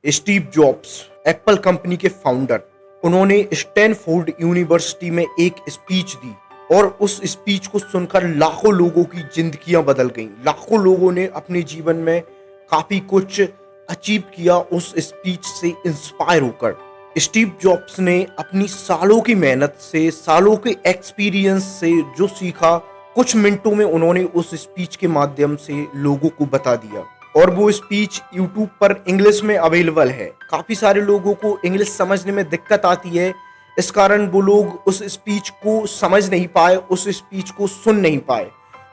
Steve jobs, Apple company के founder, उन्होंने Stanford university में एक स्पीच दी और उस स्पीच को सुनकर लाखों लोगों की जिंदगियां बदल गईं। लाखों लोगों ने अपने जीवन में काफी कुछ अचीव किया उस स्पीच से इंस्पायर होकर। स्टीव जॉब्स ने अपनी सालों की मेहनत से, सालों के एक्सपीरियंस से जो सीखा, कुछ मिनटों में उन्होंने उस स्पीच के माध्यम से लोगों को बता दिया। और वो स्पीच यूट्यूब पर इंग्लिश में अवेलेबल है। काफी सारे लोगों को इंग्लिश समझने में दिक्कत आती है, इस कारण वो लोग उस स्पीच को समझ नहीं पाए, उस स्पीच को सुन नहीं पाए।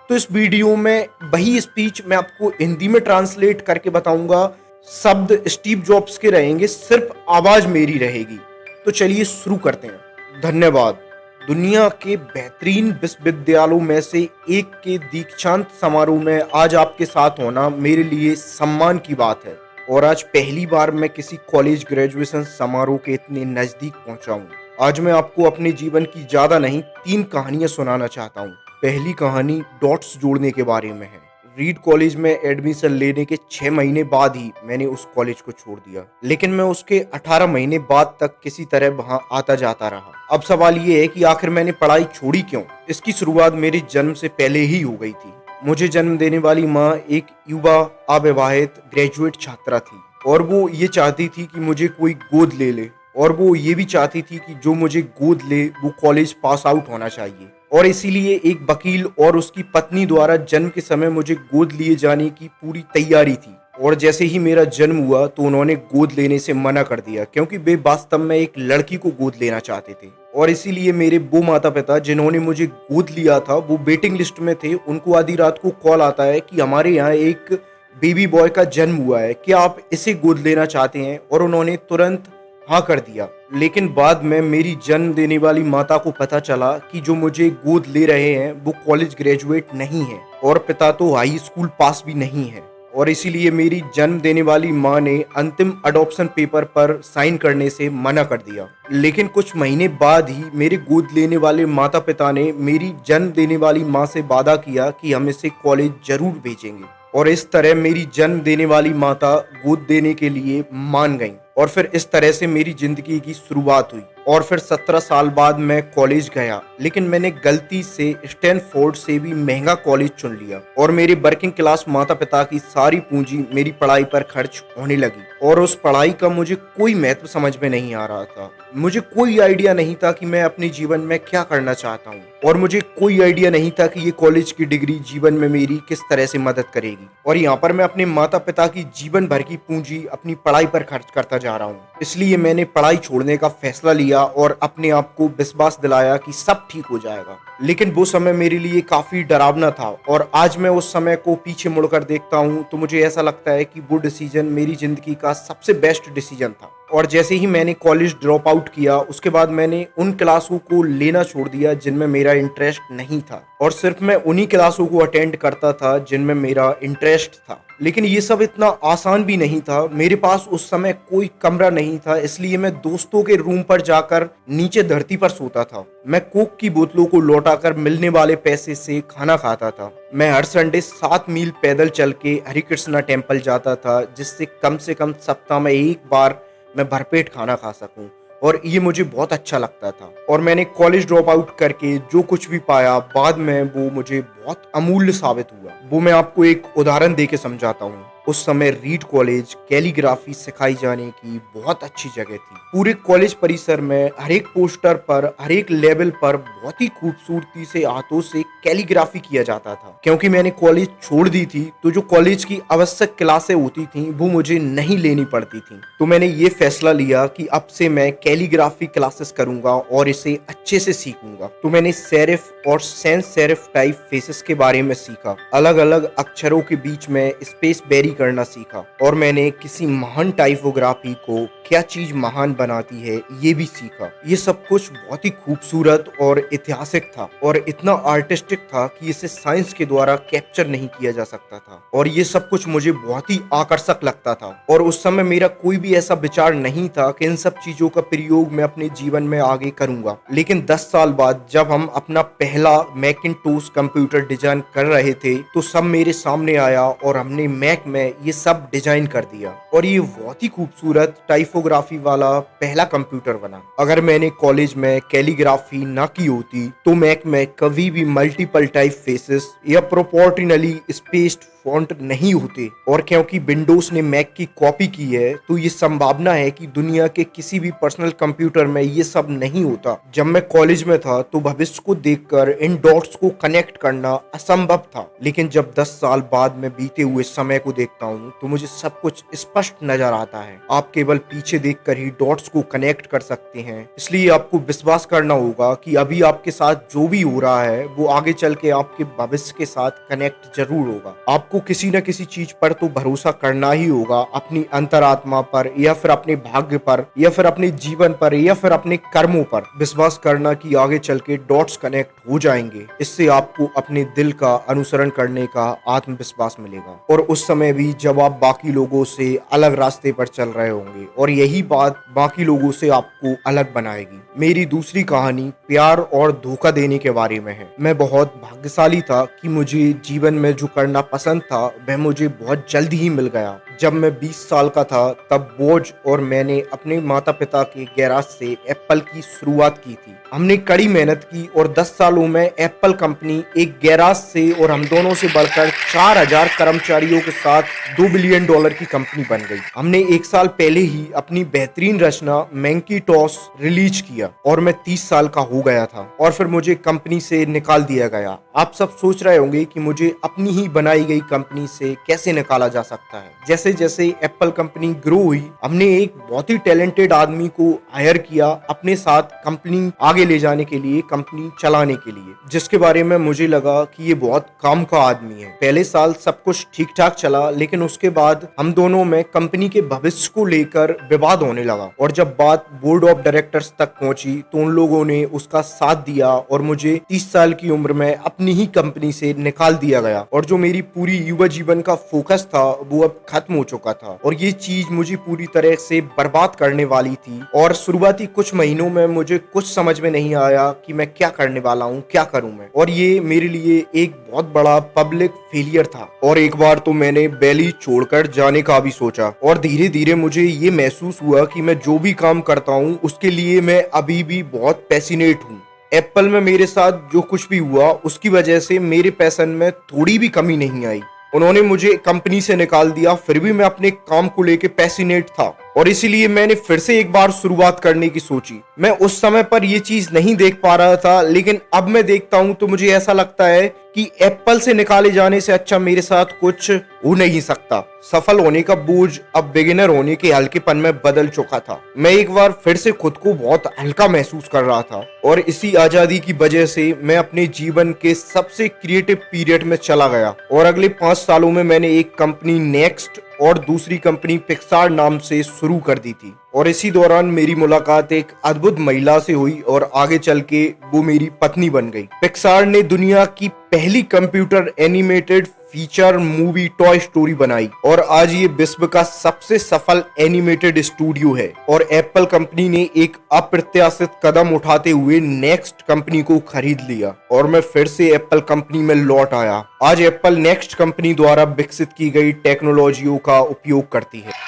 तो इस वीडियो में वही स्पीच मैं आपको हिंदी में ट्रांसलेट करके बताऊंगा। शब्द स्टीव जॉब्स के रहेंगे, सिर्फ आवाज मेरी रहेगी। तो चलिए शुरू करते हैं। धन्यवाद। दुनिया के बेहतरीन विश्वविद्यालयों में से एक के दीक्षांत समारोह में आज आपके साथ होना मेरे लिए सम्मान की बात है। और आज पहली बार मैं किसी कॉलेज ग्रेजुएशन समारोह के इतने नजदीक पहुंचा हूं। आज मैं आपको अपने जीवन की ज्यादा नहीं, 3 कहानियां सुनाना चाहता हूं। पहली कहानी डॉट्स जोड़ने के बारे में है। रीड कॉलेज में एडमिशन लेने के 6 महीने बाद ही मैंने उस कॉलेज को छोड़ दिया, लेकिन मैं उसके 18 महीने बाद तक किसी तरह वहां आता जाता रहा। अब सवाल ये है कि आखिर मैंने पढ़ाई छोड़ी क्यों? इसकी शुरुआत मेरे जन्म से पहले ही हो गई थी। मुझे जन्म देने वाली माँ एक युवा अविवाहित ग्रेजुएट छात्रा थी और वो ये चाहती थी कि मुझे कोई गोद ले ले, और वो ये भी चाहती थी कि जो मुझे गोद ले वो कॉलेज पास आउट होना चाहिए। और इसीलिए एक वकील और उसकी पत्नी द्वारा जन्म के समय मुझे गोद लिए जाने की पूरी तैयारी थी। और जैसे ही मेरा जन्म हुआ तो उन्होंने गोद लेने से मना कर दिया, क्योंकि वे वास्तव में एक लड़की को गोद लेना चाहते थे। और इसीलिए मेरे वो माता पिता जिन्होंने मुझे गोद लिया था वो वेटिंग लिस्ट में थे। उनको आधी रात को कॉल आता है कि हमारे यहाँ एक बेबी बॉय का जन्म हुआ है, क्या आप इसे गोद लेना चाहते हैं? और उन्होंने तुरंत हाँ कर दिया। लेकिन बाद में मेरी जन्म देने वाली माता को पता चला कि जो मुझे गोद ले रहे हैं वो कॉलेज ग्रेजुएट नहीं है और पिता तो हाई स्कूल पास भी नहीं है। और इसीलिए मेरी जन्म देने वाली माँ ने अंतिम अडॉप्शन पेपर पर साइन करने से मना कर दिया। लेकिन कुछ महीने बाद ही मेरे गोद लेने वाले माता पिता ने मेरी जन्म देने वाली माँ से वादा किया कि हम इसे कॉलेज जरूर भेजेंगे। और इस तरह मेरी जन्म देने वाली माता गोद देने के लिए मान गई। और फिर इस तरह से मेरी जिंदगी की शुरुआत हुई। और फिर 17 साल बाद मैं कॉलेज गया, लेकिन मैंने गलती से स्टैनफोर्ड से भी महंगा कॉलेज चुन लिया। और मेरे वर्किंग क्लास माता पिता की सारी पूंजी मेरी पढ़ाई पर खर्च होने लगी। और उस पढ़ाई का मुझे कोई महत्व समझ में नहीं आ रहा था। मुझे कोई आइडिया नहीं था कि मैं अपने जीवन में क्या करना चाहता हूँ। और मुझे कोई आइडिया नहीं था कि ये कॉलेज की डिग्री जीवन में मेरी किस तरह से मदद करेगी। और यहाँ पर मैं अपने माता पिता की जीवन भर की पूंजी अपनी पढ़ाई पर खर्च करता जा रहा हूँ। इसलिए मैंने पढ़ाई छोड़ने का फैसला लिया और अपने आप को विश्वास दिलाया कि सब ठीक हो जाएगा। लेकिन वो समय मेरे लिए काफी डरावना था। और आज मैं उस समय को पीछे मुड़कर देखता हूँ तो मुझे ऐसा लगता है कि वो डिसीजन मेरी जिंदगी का सबसे बेस्ट डिसीजन था। और जैसे ही मैंने कॉलेज ड्रॉप आउट किया, उसके बाद मैंने उन क्लासों को लेना छोड़ दिया जिनमें मेरा इंटरेस्ट नहीं था। और सिर्फ मैं उन्हीं क्लासों को अटेंड करता था जिनमें मेरा इंटरेस्ट था। लेकिन ये सब इतना आसान भी नहीं था। मेरे पास उस समय कोई कमरा नहीं था, इसलिए मैं दोस्तों के रूम पर जाकर नीचे धरती पर सोता था। मैं कोक की बोतलों को लौटाकर मिलने वाले पैसे से खाना खाता था। मैं हर संडे 7 मील पैदल चल के हरे कृष्णा टेम्पल जाता था, जिससे कम से कम सप्ताह में एक बार मैं भरपेट खाना खा सकूं। और ये मुझे बहुत अच्छा लगता था। और मैंने कॉलेज ड्रॉप आउट करके जो कुछ भी पाया बाद में वो मुझे बहुत अमूल्य साबित हुआ। वो मैं आपको एक उदाहरण देके समझाता हूँ। उस समय रीड कॉलेज कैलीग्राफी सिखाई जाने की बहुत अच्छी जगह थी। पूरे कॉलेज परिसर में हर एक पोस्टर पर, हर एक लेवल पर बहुत ही खूबसूरती से हाथों से कैलीग्राफी किया जाता था। क्योंकि मैंने कॉलेज छोड़ दी थी तो जो कॉलेज की आवश्यक क्लासें होती थी वो मुझे नहीं लेनी पड़ती थी। तो मैंने ये फैसला लिया कि अब से मैं कैलीग्राफी क्लासेस करूंगा और इसे अच्छे से सीखूंगा। तो मैंने सेरिफ और सैंस सेरिफ टाइप फेसेस के बारे में सीखा। अलग अलग अक्षरों के बीच में स्पेस बेरी करना सीखा। और मैंने किसी महान टाइपोग्राफी को क्या चीज महान बनाती है ये भी सीखा। ये सब कुछ बहुत ही खूबसूरत और ऐतिहासिक था और इतना आर्टिस्टिक था कि इसे साइंस के द्वारा कैप्चर नहीं किया जा सकता था। और ये सब कुछ मुझे बहुत ही आकर्षक लगता था। और उस समय मेरा कोई भी ऐसा विचार नहीं था कि इन सब चीजों का प्रयोग मैं अपने जीवन में आगे करूंगा। लेकिन 10 साल बाद जब हम अपना पहला मैकिंटोश कंप्यूटर डिजाइन कर रहे थे तो सब मेरे सामने आया और हमने मैक में में ये सब डिजाइन कर दिया और ये बहुत ही खूबसूरत टाइपोग्राफी वाला पहला कंप्यूटर बना। अगर मैंने कॉलेज में कैलीग्राफी ना की होती तो मैक में कभी भी मल्टीपल टाइप फेसेस या प्रोपोर्शनली स्पेस्ड फॉन्ट नहीं होते, और क्योंकि विंडोज ने मैक की कॉपी की है तो ये संभावना है कि दुनिया के किसी भी पर्सनल कंप्यूटर में ये सब नहीं होता। जब मैं कॉलेज में था तो भविष्य को देखकर इन डॉट्स को कनेक्ट करना असंभव था, लेकिन जब 10 साल बाद में बीते हुए समय को देखता हूँ तो मुझे सब कुछ स्पष्ट नजर आता है। आप केवल पीछे देखकर ही डॉट्स को कनेक्ट कर सकते हैं, इसलिए आपको विश्वास करना होगा कि अभी आपके साथ जो भी हो रहा है वो आगे चल के आपके भविष्य के साथ कनेक्ट जरूर होगा। आपको किसी न किसी चीज पर तो भरोसा करना ही होगा, अपनी अंतरात्मा पर या फिर अपने भाग्य पर या फिर अपने जीवन पर या फिर अपने कर्मों पर विश्वास करना कि आगे चल के डॉट्स कनेक्ट हो जाएंगे। इससे आपको अपने दिल का अनुसरण करने का आत्मविश्वास मिलेगा, और उस समय भी जब आप बाकी लोगों से अलग रास्ते पर चल रहे होंगे, और यही बात बाकी लोगों से आपको अलग बनाएगी। मेरी दूसरी कहानी प्यार और धोखा देने के बारे में है। मैं बहुत भाग्यशाली था कि मुझे जीवन में जो करना पसंद था वह मुझे बहुत जल्दी ही मिल गया। जब मैं 20 साल का था तब बोज और मैंने अपने माता पिता के गैराज से एप्पल की शुरुआत की थी। हमने कड़ी मेहनत की और 10 सालों में एप्पल कंपनी एक गैराज से और हम दोनों से बढ़कर 4000 कर्मचारियों के साथ $2 बिलियन की कंपनी बन गई। हमने एक साल पहले ही अपनी बेहतरीन रचना मैकिंटॉश रिलीज किया और मैं 30 साल का हो गया था, और फिर मुझे कंपनी से निकाल दिया गया। आप सब सोच रहे होंगे कि मुझे अपनी ही बनाई गई कंपनी से कैसे निकाला जा सकता है। जैसे जैसे एप्पल कंपनी ग्रो हुई, हमने एक बहुत ही टैलेंटेड आदमी को हायर किया अपने साथ कंपनी आगे ले जाने के लिए, कंपनी चलाने के लिए, जिसके बारे में मुझे लगा कि ये बहुत काम का आदमी है। पहले साल सब कुछ ठीक ठाक चला, लेकिन उसके बाद हम दोनों में कंपनी के भविष्य को लेकर विवाद होने लगा, और जब बात बोर्ड ऑफ डायरेक्टर्स तक पहुंची तो उन लोगों ने उसका साथ दिया और मुझे 30 साल की उम्र में अपनी ही कंपनी से निकाल दिया गया, और जो मेरी पूरी युवा जीवन का फोकस था वो अब खत्म हो चुका था, और ये चीज मुझे पूरी तरह से बर्बाद करने वाली थी। और शुरुआती कुछ महीनों में मुझे कुछ समझ में नहीं आया कि मैं क्या करने वाला हूँ, क्या करूँ मैं, और ये मेरे लिए एक बहुत बड़ा पब्लिक फेलियर था। और एक बार तो मैंने बैली छोड़कर जाने का भी सोचा, और धीरे धीरे मुझे ये महसूस हुआ कि मैं जो भी काम करता हूँ उसके लिए मैं अभी भी बहुत पैसिनेट हूँ। एप्पल में मेरे साथ जो कुछ भी हुआ उसकी वजह से मेरे पैशन में थोड़ी भी कमी नहीं आई। उन्होंने मुझे कंपनी से निकाल दिया, फिर भी मैं अपने काम को लेके पैसिनेट था, और इसीलिए मैंने फिर से एक बार शुरुआत करने की सोची। मैं उस समय पर ये चीज नहीं देख पा रहा था, लेकिन अब मैं देखता हूँ तो मुझे ऐसा लगता है कि एप्पल से निकाले जाने से अच्छा मेरे साथ कुछ हो नहीं सकता। सफल होने का बोझ अब बिगिनर होने के हल्केपन में बदल चुका था। मैं एक बार फिर से खुद को बहुत हल्का महसूस कर रहा था, और इसी आजादी की वजह से मैं अपने जीवन के सबसे क्रिएटिव पीरियड में चला गया, और अगले 5 सालों में मैंने एक कंपनी नेक्स्ट और दूसरी कंपनी पिक्सार नाम से शुरू कर दी थी। और इसी दौरान मेरी मुलाकात एक अद्भुत महिला से हुई और आगे चल के वो मेरी पत्नी बन गई। पिक्सार ने दुनिया की पहली computer animated feature movie toy story बनाई, और आज ये विश्व का सबसे सफल एनिमेटेड स्टूडियो है। और एप्पल कंपनी ने एक अप्रत्याशित कदम उठाते हुए नेक्स्ट कंपनी को खरीद लिया, और मैं फिर से एप्पल कंपनी में लौट आया। आज एप्पल नेक्स्ट कंपनी द्वारा विकसित की गई टेक्नोलॉजियों का उपयोग करती है।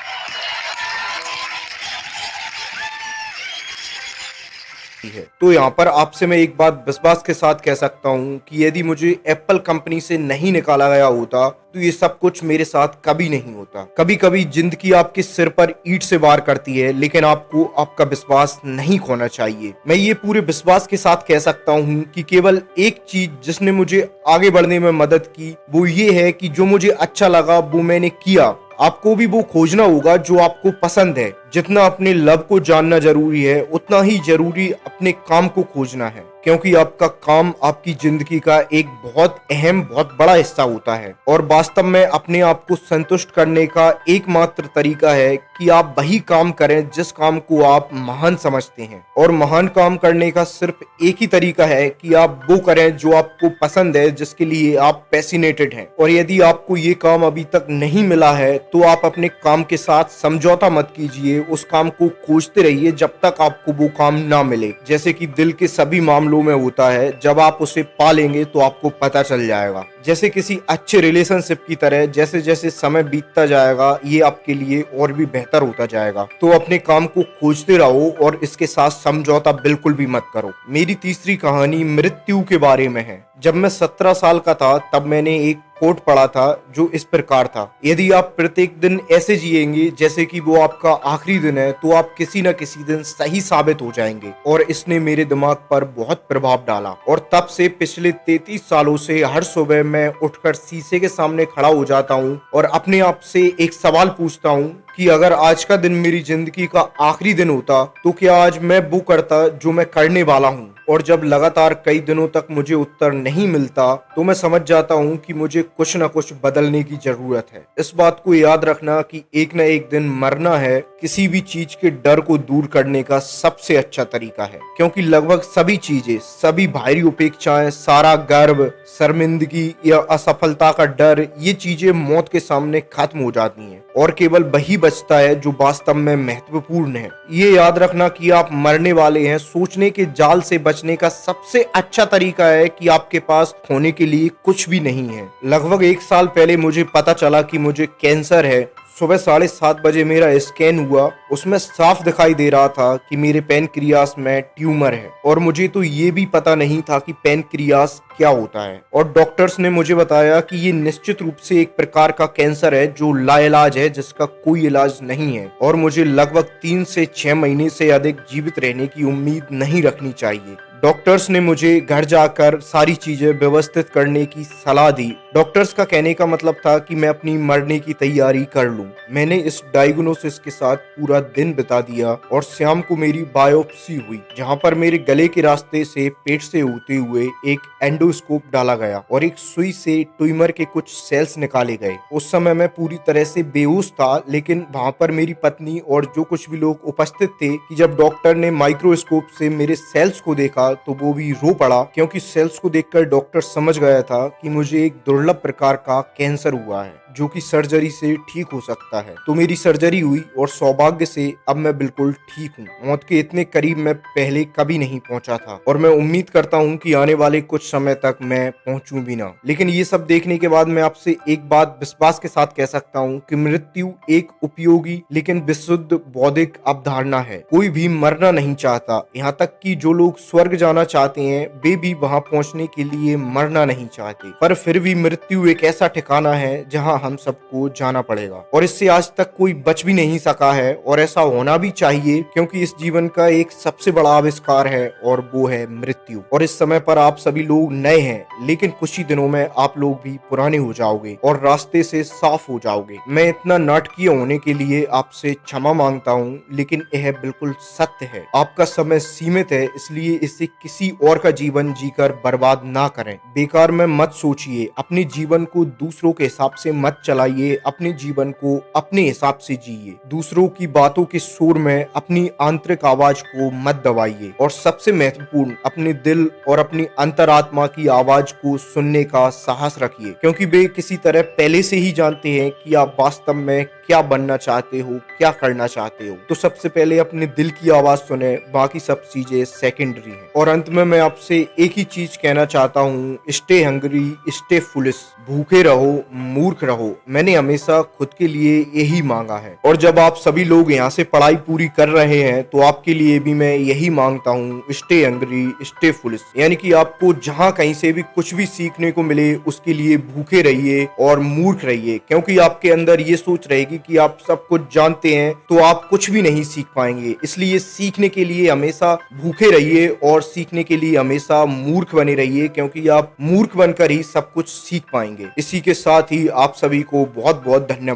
तो यहाँ पर आपसे मैं एक बात विश्वास के साथ कह सकता हूँ कि यदि मुझे एप्पल कंपनी से नहीं निकाला गया होता तो ये सब कुछ मेरे साथ कभी नहीं होता। कभी कभी जिंदगी आपके सिर पर ईंट से वार करती है, लेकिन आपको आपका विश्वास नहीं खोना चाहिए। मैं ये पूरे विश्वास के साथ कह सकता हूँ कि केवल एक चीज जिसने मुझे आगे बढ़ने में मदद की वो ये है कि जो मुझे अच्छा लगा वो मैंने किया। आपको भी वो खोजना होगा जो आपको पसंद है। जितना अपने लव को जानना जरूरी है उतना ही जरूरी अपने काम को खोजना है, क्योंकि आपका काम आपकी जिंदगी का एक बहुत अहम, बहुत बड़ा हिस्सा होता है। और वास्तव में अपने आप को संतुष्ट करने का एकमात्र तरीका है कि आप वही काम करें जिस काम को आप महान समझते हैं। और महान काम करने का सिर्फ एक ही तरीका है कि आप वो करें जो आपको पसंद है, जिसके लिए आप पैसिनेटेड हैं। और यदि आपको ये काम अभी तक नहीं मिला है तो आप अपने काम के साथ समझौता मत कीजिए, उस काम को खोजते रहिए जब तक आपको वो काम ना मिले। जैसे कि दिल के सभी मामलों फ्लो में होता है। जब आप उसे पालेंगे तो आपको पता चल जाएगा। जैसे किसी अच्छे रिलेशनशिप की तरह जैसे जैसे समय बीतता जाएगा ये आपके लिए और भी बेहतर होता जाएगा। तो अपने काम को खोजते रहो और इसके साथ समझौता बिल्कुल भी मत करो। मेरी तीसरी कहानी मृत्यु के बारे में है। जब मैं 17 साल का था तब मैंने एक कोट पढ़ा था जो इस प्रकार था, यदि आप प्रत्येक दिन ऐसे जिएंगे जैसे कि वो आपका आखिरी दिन है तो आप किसी न किसी दिन सही साबित हो जाएंगे। और इसने मेरे दिमाग पर बहुत प्रभाव डाला और तब से पिछले 33 सालों से हर सुबह मैं उठकर शीशे के सामने खड़ा हो जाता हूँ और अपने आप से एक सवाल पूछता हूँ कि अगर आज का दिन मेरी जिंदगी का आखिरी दिन होता तो क्या आज मैं वो करता जो मैं करने वाला हूँ। और जब लगातार कई दिनों तक मुझे उत्तर नहीं मिलता तो मैं समझ जाता हूँ कि मुझे कुछ न कुछ बदलने की जरूरत है। इस बात को याद रखना कि एक न एक दिन मरना है किसी भी चीज के डर को दूर करने का सबसे अच्छा तरीका है, क्योंकि लगभग सभी चीजें, सभी बाहरी उपेक्षाएं, सारा गर्व, शर्मिंदगी या असफलता का डर, ये चीजें मौत के सामने खत्म हो जाती हैं और केवल वही बचता है जो वास्तव में महत्वपूर्ण है। ये याद रखना कि आप मरने वाले हैं। सोचने के जाल से बचने का सबसे अच्छा तरीका है कि आपके पास खोने के लिए कुछ भी नहीं है। लगभग 1 साल पहले मुझे पता चला कि मुझे कैंसर है। सुबह 7:30 बजे मेरा स्कैन हुआ, उसमें साफ दिखाई दे रहा था कि मेरे पैनक्रियास में ट्यूमर है और मुझे तो ये भी पता नहीं था कि पैनक्रियास क्या होता है। और डॉक्टर्स ने मुझे बताया कि ये निश्चित रूप से एक प्रकार का कैंसर है जो लाइलाज है, जिसका कोई इलाज नहीं है और मुझे लगभग 3 से 6 महीने से अधिक जीवित रहने की उम्मीद नहीं रखनी चाहिए। डॉक्टर्स ने मुझे घर जाकर सारी चीजें व्यवस्थित करने की सलाह दी। डॉक्टर्स का कहने का मतलब था कि मैं अपनी मरने की तैयारी कर लूं। मैंने इस डायग्नोसिस के साथ पूरा दिन बिता दिया और शाम को मेरी बायोप्सी हुई, जहां पर मेरे गले के रास्ते से पेट से होते हुए एक एंडोस्कोप डाला गया और एक सुई से ट्यूमर के कुछ सेल्स निकाले गए। उस समय मैं पूरी तरह से बेहोश था, लेकिन वहां पर मेरी पत्नी और जो कुछ भी लोग उपस्थित थे कि जब डॉक्टर ने माइक्रोस्कोप से मेरे सेल्स को देखा तो वो भी रो पड़ा, क्योंकि सेल्स को देखकर डॉक्टर समझ गया था कि मुझे एक दुर्लभ प्रकार का कैंसर हुआ है जो कि सर्जरी से ठीक हो सकता है। तो मेरी सर्जरी हुई और सौभाग्य से अब मैं बिल्कुल ठीक हूँ। मौत के इतने करीब मैं पहले कभी नहीं पहुंचा था और मैं उम्मीद करता हूँ कि आने वाले कुछ समय तक मैं पहुंचूं भी ना। लेकिन ये सब देखने के बाद मैं आपसे एक बात विश्वास के साथ कह सकता हूँ कि मृत्यु एक उपयोगी लेकिन विशुद्ध बौद्धिक अवधारणा है। कोई भी मरना नहीं चाहता, यहाँ तक कि जो लोग स्वर्ग जाना चाहते हैं वे भी वहां पहुंचने के लिए मरना नहीं चाहते। पर फिर भी मृत्यु एक ऐसा ठिकाना है जहां हम सबको जाना पड़ेगा और इससे आज तक कोई बच भी नहीं सका है और ऐसा होना भी चाहिए, क्योंकि इस जीवन का एक सबसे बड़ा आविष्कार है और वो है मृत्यु। और इस समय पर आप सभी लोग नए हैं, लेकिन कुछ ही दिनों में आप लोग भी पुराने हो जाओगे और रास्ते से साफ हो जाओगे। मैं इतना नाटकीय होने के लिए आपसे क्षमा मांगता हूँ, लेकिन यह बिल्कुल सत्य है। आपका समय सीमित है, इसलिए इसे किसी और का जीवन जीकर बर्बाद ना करें। बेकार में मत सोचिए, अपने जीवन को दूसरों के हिसाब से मत चलाइए, अपने जीवन को अपने हिसाब से जिए। दूसरों की बातों के शोर में अपनी आंतरिक आवाज को मत दबाइए और सबसे महत्वपूर्ण, अपने दिल और अपनी अंतरात्मा की आवाज को सुनने का साहस रखिए, क्योंकि वे किसी तरह पहले से ही जानते हैं कि आप वास्तव में क्या बनना चाहते हो, क्या करना चाहते हो। तो सबसे पहले अपने दिल की आवाज सुने, बाकी सब चीजें सेकेंडरी हैं। और अंत में मैं आपसे एक ही चीज कहना चाहता हूँ, स्टे हंग्री, स्टे फुलिश। भूखे रहो, मूर्ख रहो। मैंने हमेशा खुद के लिए यही मांगा है और जब आप सभी लोग यहाँ से पढ़ाई पूरी कर रहे हैं तो आपके लिए भी मैं यही मांगता हूँ, स्टे हंग्री, स्टे फुलिश। यानी कि आपको जहाँ कहीं से भी कुछ भी सीखने को मिले उसके लिए भूखे रहिए और मूर्ख रहिए, क्योंकि आपके अंदर ये सोच रहेगी कि आप सब कुछ जानते हैं तो आप कुछ भी नहीं सीख पाएंगे। इसलिए सीखने के लिए हमेशा भूखे रहिए और सीखने के लिए हमेशा मूर्ख बने रहिए, क्योंकि आप मूर्ख बनकर ही सब कुछ सीख पाएंगे। इसी के साथ ही आप सभी को बहुत बहुत धन्यवाद।